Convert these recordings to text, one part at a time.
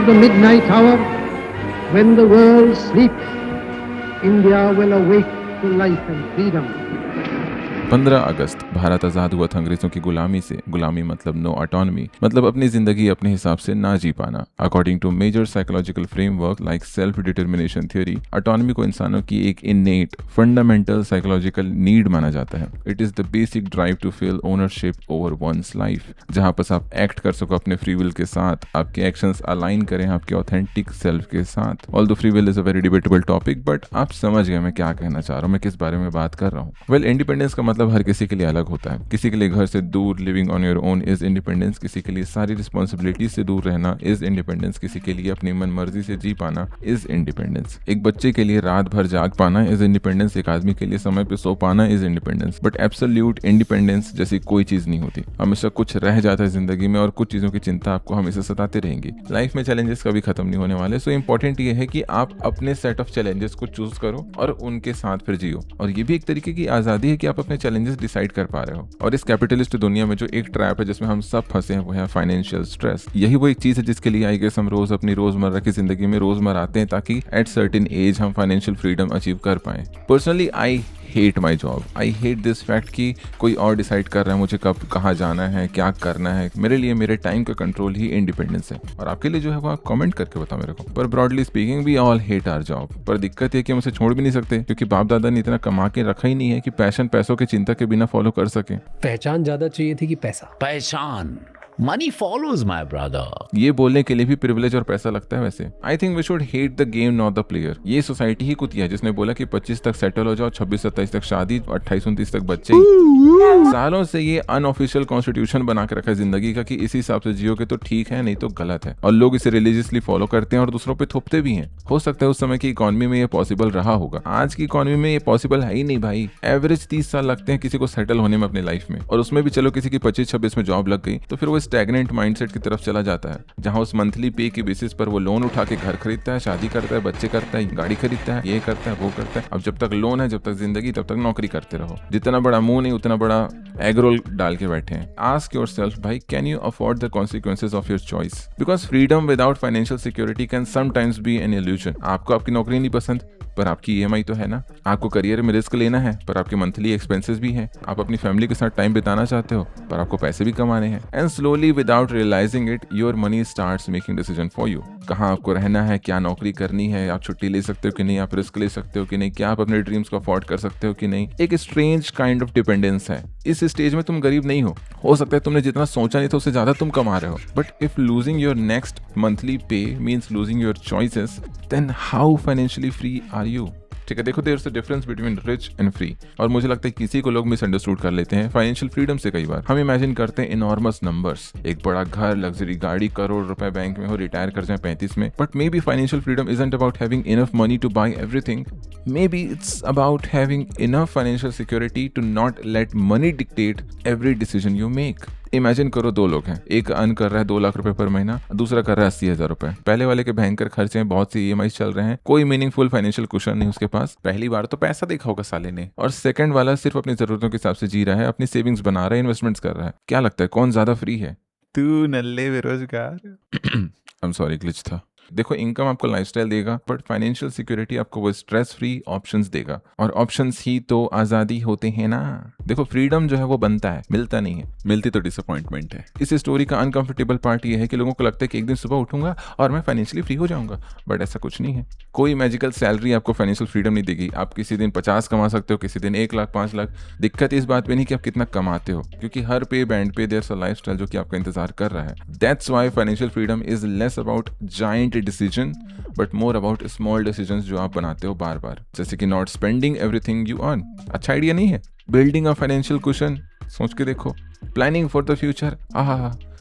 of the midnight hour, when the world sleeps, India will awake to life and freedom. 15 अगस्त भारत आज़ाद हुआ था अंग्रेजों की गुलामी से। गुलामी मतलब नो ऑटोनॉमी, मतलब अपनी जिंदगी अपने हिसाब से ना जी पाना। According to major psychological framework like self determination theory, autonomy को इंसानों की एक इनेट फंडामेंटल साइकोलॉजिकल नीड माना जाता है। It is the basic drive to feel ownership over one's life, जहां पर आप एक्ट कर सको अपने फ्री विल के साथ, आपके एक्शंस अलाइन करें आपके ऑथेंटिक सेल्फ के साथ। Although free will is a very debatable topic, but आप समझ गए मैं क्या कहना चाह रहा हूँ, मैं किस बारे में बात कर रहा हूँ। वेल, इंडिपेंडेंस का मतलब हर किसी के लिए अलग होता है। किसी के लिए घर से दूर living on your own is independence, किसी के लिए सारी रिस्पॉन्सिबिलिटी से दूर रहना इज इंडिपेंडेंस, किसी के लिए अपनी मन मर्जी से जी पाना इज इंडिपेंडेंस। एक बच्चे के लिए रात भर जाग पाना इज इंडिपेंडेंस, एक आदमी के लिए समय पे सो पाना is independence. But absolute independence जैसी कोई चीज नहीं होती। हमेशा कुछ रह जाता है जिंदगी में और कुछ चीजों की चिंता आपको हमेशा सताती रहेंगी। लाइफ में चैलेंजेस कभी खत्म नहीं होने वाले। सो इंपॉर्टेंट ये है कि आप अपने सेट ऑफ चैलेंजेस को चूज करो और उनके साथ फिर जियो। और ये भी एक तरीके की आजादी है कि आप अपने चैलेंजेस डिसाइड कर पा रहे हो। और इस कैपिटलिस्ट दुनिया में जो एक ट्रैप है जिसमें हम सब फंसे हैं वो है फाइनेंशियल स्ट्रेस। यही वो एक चीज है जिसके लिए आई गेस हम रोज अपनी रोजमर्रा की जिंदगी में रोजमर्रा आते हैं ताकि एट सर्टेन एज हम फाइनेंशियल फ्रीडम अचीव कर पाए। Personally I hate my job. I hate this fact कि कोई और डिसाइड कर रहा है मुझे कब कहाँ जाना है, क्या करना है। मेरे लिए मेरे टाइम का कंट्रोल ही इंडिपेंडेंस है। और आपके लिए जो है वो आप कमेंट करके बताओ मेरे को। पर broadly speaking we all hate our job. पर दिक्कत है कि हम उसे छोड़ भी नहीं सकते क्योंकि बाप दादा ने इतना कमा के रखा ही नहीं है कि पैशन पैसों की चिंता के बिना फॉलो कर सके। पहचान ज्यादा चाहिए थी कि पैसा? पहचान, मनी फॉलोज माय ब्रदर। ये बोलने के लिए भी प्रिविलेज और पैसा लगता है। वैसे I think we should hate the game not the player. ये सोसाइटी ही कुतिया है जिसने बोला कि 25 तक सेटल हो जाओ, 26-27 तक शादी, 28-29 तक बच्चे। सालों से ये अनऑफिशियल कॉन्स्टिट्यूशन बना के रखा है जिंदगी का कि इसी हिसाब से जियोगे तो ठीक है, नहीं तो गलत है। और लोग इसे रिलीजियसली फॉलो करते हैं और दूसरों पे थोपते भी हैं। हो सकता है उस समय की इकोनॉमी में ये पॉसिबल रहा होगा, आज की इकोनॉमी में ये पॉसिबल है ही नहीं भाई। एवरेज 30 साल लगते हैं किसी को सेटल होने में अपनी लाइफ में, और उसमें भी चलो किसी की 25-26 में जॉब लग गई तो फिर वो स्टैग्नेंट माइंडसेट की तरफ चला जाता है, जहां उस मंथली पे की बेसिस पर वो लोन उठा के घर खरीदता है, शादी करता है, बच्चे करता है, गाड़ी खरीदता है, ये करता है, वो करता है। अब जब तक लोन है, जब तक जिंदगी, तब तक नौकरी करते रहो। जितना बड़ा मुंह नहीं उतना बड़ा एग रोल डाल के बैठे हैं। आस्क योरसेल्फ भाई, can you afford the consequences of your choice? Because freedom without financial security can sometimes be an illusion. आपको आपकी नौकरी नहीं पसंद पर आपकी ईएमआई तो है ना। आपको करियर में रिस्क लेना है पर आपके मंथली एक्सपेंसेस भी हैं। आप अपनी फैमिली के साथ टाइम बिताना चाहते हो पर आपको पैसे भी कमाने हैं। And slowly without realising it your money starts making decision for you. कहाँ आपको रहना है, क्या नौकरी करनी है, आप छुट्टी ले सकते हो कि नहीं, आप रिस्क ले सकते हो कि नहीं, क्या आप अपने ड्रीम्स को अफोर्ड कर सकते हो कि नहीं। एक स्ट्रेंज काइंड ऑफ डिपेंडेंस है। इस स्टेज में तुम गरीब नहीं हो सकता है तुमने जितना सोचा नहीं था उससे ज्यादा तुम कमा रहे हो। But if losing your next monthly pay means losing your choices, then how financially free are you? ठीक है, देखो there is a difference between rich and free. और मुझे लगता है किसी को लोग मिसअंडरस्टूड कर लेते हैं फाइनेंशियल फ्रीडम से। कई बार हम इमेजिन करते हैं इनॉर्मस नंबर्स, एक बड़ा घर, लग्जरी गाड़ी, करोड़ रुपए बैंक में हो, रिटायर कर जाए 35 में। But maybe financial freedom isn't about having enough money to buy everything. Maybe it's about having enough financial security to not let money dictate every decision you make. Imagine करो दो लोग हैं, एक earn कर रहा है 2 लाख रुपए पर महीना, दूसरा कर रहा है 80,000 रुपए। पहले वाले के भयंकर खर्चे हैं, बहुत सी ईएमआई चल रहे हैं, कोई मीनिंगफुल फाइनेंशियल कुशन नहीं उसके पास। पहली बार तो पैसा देखा होगा साले ने। और सेकंड वाला सिर्फ अपनी जरूरतों के हिसाब से जी रहा है, अपनी सेविंग्स बना रहा है, इन्वेस्टमेंट्स कर रहा है। क्या लगता है कौन ज्यादा फ्री है? तू नल्ले बेरोजगार। आई एम सॉरी, ग्लिच था। देखो, इनकम आपको लाइफस्टाइल देगा बट फाइनेंशियल सिक्योरिटी आपको वो स्ट्रेस फ्री ऑप्शंस देगा, और ऑप्शंस ही तो आजादी होते हैं ना। देखो, फ्रीडम जो है वो बनता है, मिलता नहीं है। मिलती तो डिसअपॉइंटमेंट है। इस स्टोरी का अनकंफर्टेबल पार्ट ये है कि लोगों को लगता है कि एक दिन सुबह उठूंगा और मैं फाइनेंशियली फ्री हो जाऊंगा, बट ऐसा कुछ नहीं है। कोई मैजिकल सैलरी आपको फाइनेंशियल फ्रीडम नहीं देगी। आप किसी दिन 50 कमा सकते हो, किसी दिन 1 लाख, 5 लाख। दिक्कत इस बात पे नहीं कि आप कितना कमाते हो, क्योंकि हर पे बैंड पे देयर इज अ लाइफस्टाइल जो कि आपका इंतजार कर रहा है। That's why financial freedom is less about giant decision but more about small decisions जो आप बनाते हो बार बार, जैसे कि not spending everything you earn. अच्छा आइडिया नहीं है? बिल्डिंग अ फाइनेंशियल कुशन, सोच के देखो। Planning for the future,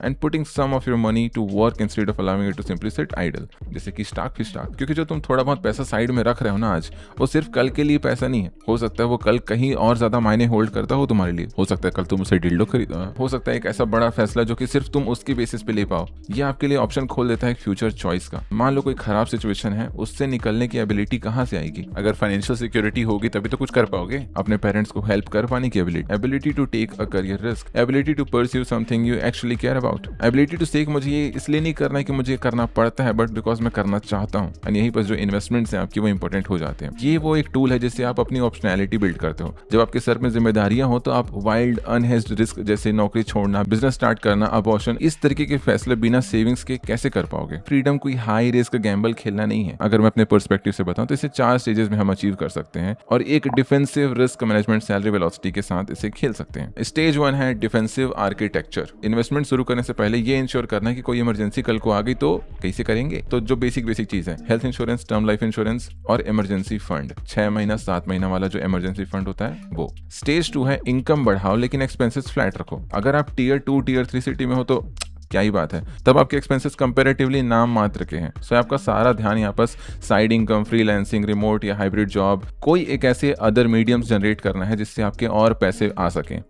and putting some of your money to work instead of allowing it to simply sit idle, जैसे कि स्टॉक ही stock. क्योंकि जो तुम थोड़ा बहुत पैसा साइड में रख रहे हो ना आज, वो सिर्फ कल के लिए पैसा नहीं है। हो सकता है वो कल कहीं और ज्यादा मायने होल्ड करता हो तुम्हारे लिए। हो सकता है कल तुम उसे डिल्डो खरीदो, हो सकता है एक ऐसा बड़ा फैसला जो कि सिर्फ तुम उसकी बेसिस पे ले पाओ। ये आपके लिए ऑप्शन खोल देता है एक फ्यूचर चॉइस का। मान लो कोई खराब सिचुएशन है, उससे निकलने की एबिलिटी कहाँ से आएगी? अगर फाइनेंशियल सिक्योरिटी होगी तभी तो कुछ कर पाओगे। अपने पेरेंट्स को हेल्प कर पाने की ability to take a career risk, ability to pursue something you actually care about ability to sake. मुझे ये इसलिए नहीं करना है कि मुझे करना पड़ता है, बट बिकॉज मैं करना चाहता हूँ। एंड यहीं पर जो इन्वेस्टमेंट्स हैं आपकी वो इंपॉर्टेंट हो जाते हैं। ये वो एक टूल है जिससे आप अपनी ऑप्शनैलिटी बिल्ड करते हो। जब आपके सर में जिम्मेदारियां हो तो आप वाइल्ड अनहेज्ड रिस्क जैसे नौकरी छोड़ना, बिजनेस स्टार्ट करना, अबॉर्शन, इस तरीके के फैसले बिना सेविंग्स के कैसे कर पाओगे। फ्रीडम कोई हाई रिस्क गैम्बल खेलना नहीं है। अगर मैं अपने पर्सपेक्टिव से बताऊं तो इसे 4 स्टेजेस में हम अचीव कर सकते हैं और एक defensive risk management salary velocity के साथ इसे खेल सकते हैं। स्टेज 1 है डिफेंसिव आर्किटेक्चर। इन्वेस्टमेंट शुरू करने से पहले ये इंश्योर करना है कि कोई इमरजेंसी कल को आ गई तो कैसे करेंगे। तो जो बेसिक चीज है, health insurance, term life insurance और इमरजेंसी फंड। 6 महीना 7 महीना वाला जो इमरजेंसी फंड होता है वो। स्टेज 2 है इनकम बढ़ाओ लेकिन एक्सपेंसेस फ्लैट रखो। अगर आप टियर 2 टियर 3 सिटी में हो तो क्या ही बात है, तब आपके एक्सपेंसेस कंपैरेटिवली नाम मात्र के हैं। सो आपका सारा ध्यान यहाँ पर साइड इनकम, फ्रीलांसिंग, रिमोट या हाइब्रिड जॉब, कोई एक ऐसे अदर मीडियम्स जनरेट करना है जिससे आपके और पैसे आ सकें।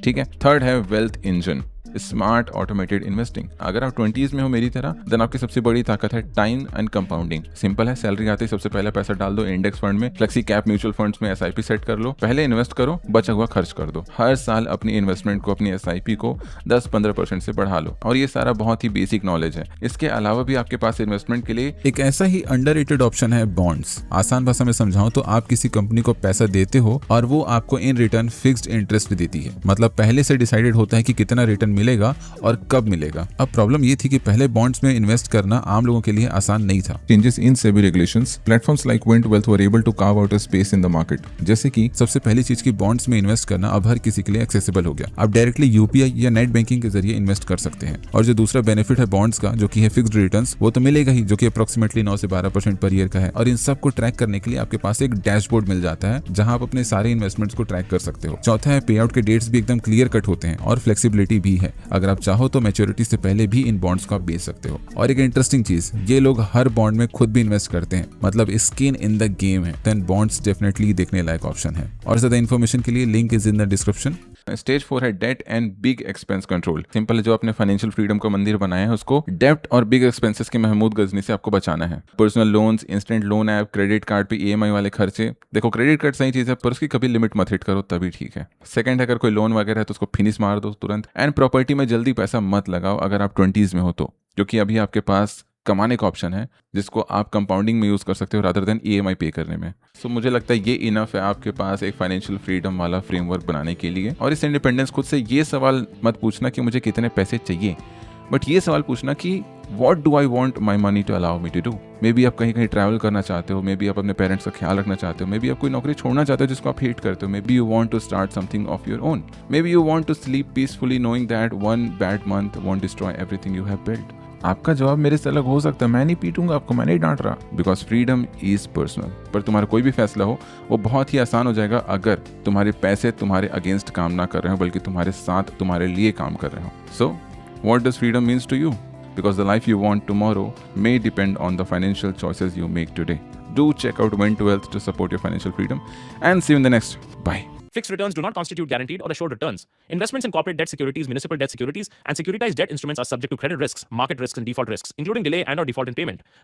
ठीक है। थर्ड है wealth engine, smart automated investing. अगर आप 20s में हो मेरी तरह, देन आपकी सबसे बड़ी ताकत है टाइम एंड कंपाउंडिंग। सिंपल है, सैलरी आते ही सबसे पहले पैसा डाल दो इंडेक्स फंड में, फ्लेक्सी कैप म्यूचुअल फंड्स में एसआईपी सेट कर लो। पहले इन्वेस्ट करो, बचा हुआ खर्च कर दो। हर साल अपनी इन्वेस्टमेंट को, अपनी एसआईपी को 10-15% से बढ़ा लो। और ये सारा बहुत ही बेसिक नॉलेज है। इसके अलावा भी आपके पास इन्वेस्टमेंट के लिए एक ऐसा ही अंडररेटेड ऑप्शन है बॉन्ड्स। आसान भाषा में समझाऊं तो आप किसी कंपनी को पैसा देते हो और वो आपको इन रिटर्न फिक्स्ड इंटरेस्ट देती है। मतलब पहले से डिसाइडेड होता है कि कितना रिटर्न मिलेगा और कब मिलेगा। अब प्रॉब्लम ये थी कि पहले बॉन्ड्स में इन्वेस्ट करना आम लोगों के लिए आसान नहीं था। Changes in SEBI regulations, platforms like Wint Wealth were able to carve out a space in the market. जैसे कि सबसे पहली चीज की बॉन्ड्स में इन्वेस्ट करना अब हर किसी के लिए एक्सेसिबल हो गया। आप डायरेक्टली यूपीआई या नेट बैंकिंग के जरिए इन्वेस्ट कर सकते हैं। और जो दूसरा बेनिफिट है बॉन्ड्स का, जो कि है फिक्स्ड रिटर्न्स, वो तो मिलेगा ही, जो कि अप्रोक्सीमेटली 9 से 12% पर ईयर का है। और इन सब को ट्रैक करने के लिए आपके पास एक डैशबोर्ड मिल जाता है जहां आप अपने सारे इन्वेस्टमेंट्स को ट्रैक कर सकते हो। चौथा है पे आउट के डेट्स भी एकदम क्लियर कट होते हैं और फ्लेक्सिबिलिटी भी है। अगर आप चाहो तो मैच्योरिटी से पहले भी इन बॉन्ड्स को आप बेच सकते हो। और एक इंटरेस्टिंग चीज, ये लोग हर बॉन्ड में खुद भी इन्वेस्ट करते हैं, मतलब स्किन इन द गेम है। देन बॉन्ड्स डेफिनेटली देखने लायक ऑप्शन है। और ज्यादा इन्फॉर्मेशन के लिए link is in the description. Stage 4 है debt and big expense control. Simple है, जो आपने फाइनेंशियल फ्रीडम का मंदिर बनाया है उसको डेब्ट और बिग एक्सपेंसेस के महमूद गजनी से आपको बचाना है। Personal loans, instant loan app, credit card पे ईएमआई वाले खर्चे। देखो, क्रेडिट कार्ड सही चीज है पर उसकी कभी लिमिट मत हिट करो, तभी ठीक है। सेकंड, अगर कोई लोन वगैरह है तो उसको फिनिश मार दो तुरंत। एंड प्रॉपर्टी में जल्दी पैसा मत लगाओ अगर आप 20s में हो तो, क्योंकि अभी आपके पास कमाने का ऑप्शन है जिसको आप कंपाउंडिंग में यूज कर सकते हो रादर देन ईएमआई पे करने में। सो मुझे लगता है ये इनफ है आपके पास एक फाइनेंशियल फ्रीडम वाला फ्रेमवर्क बनाने के लिए। और इस इंडिपेंडेंस खुद से ये सवाल मत पूछना कि मुझे कितने पैसे चाहिए, बट ये सवाल पूछना कि what do I want my money to allow me to do. Maybe आप कहीं कहीं ट्रैवल करना चाहते हो, मे बी आप अपने पेरेंट्स का ख्याल रखना चाहते हो, मे बी आप कोई नौकरी छोड़ना चाहते हो जिसको आप हेट करते हो, maybe you want to start something of your own, maybe you want to sleep peacefully knowing that one bad month won't destroy everything you have built. आपका जवाब मेरे से अलग हो सकता है, मैं नहीं पीटूंगा आपको, मैं नहीं डांट रहा, बिकॉज फ्रीडम इज पर्सनल। पर तुम्हारा कोई भी फैसला हो वो बहुत ही आसान हो जाएगा अगर तुम्हारे पैसे तुम्हारे अगेंस्ट काम ना कर रहे हो बल्कि तुम्हारे साथ तुम्हारे लिए काम कर रहे हो। So what does freedom means to you? Because the life you want tomorrow may depend on the financial choices you make today. Do check out Went Wealth to support your financial freedom and see you in the next. Bye. Fixed returns do not constitute guaranteed or assured returns. Investments in corporate debt securities, municipal debt securities, and securitized debt instruments are subject to credit risks, market risks, and default risks, including delay and/or default in payment.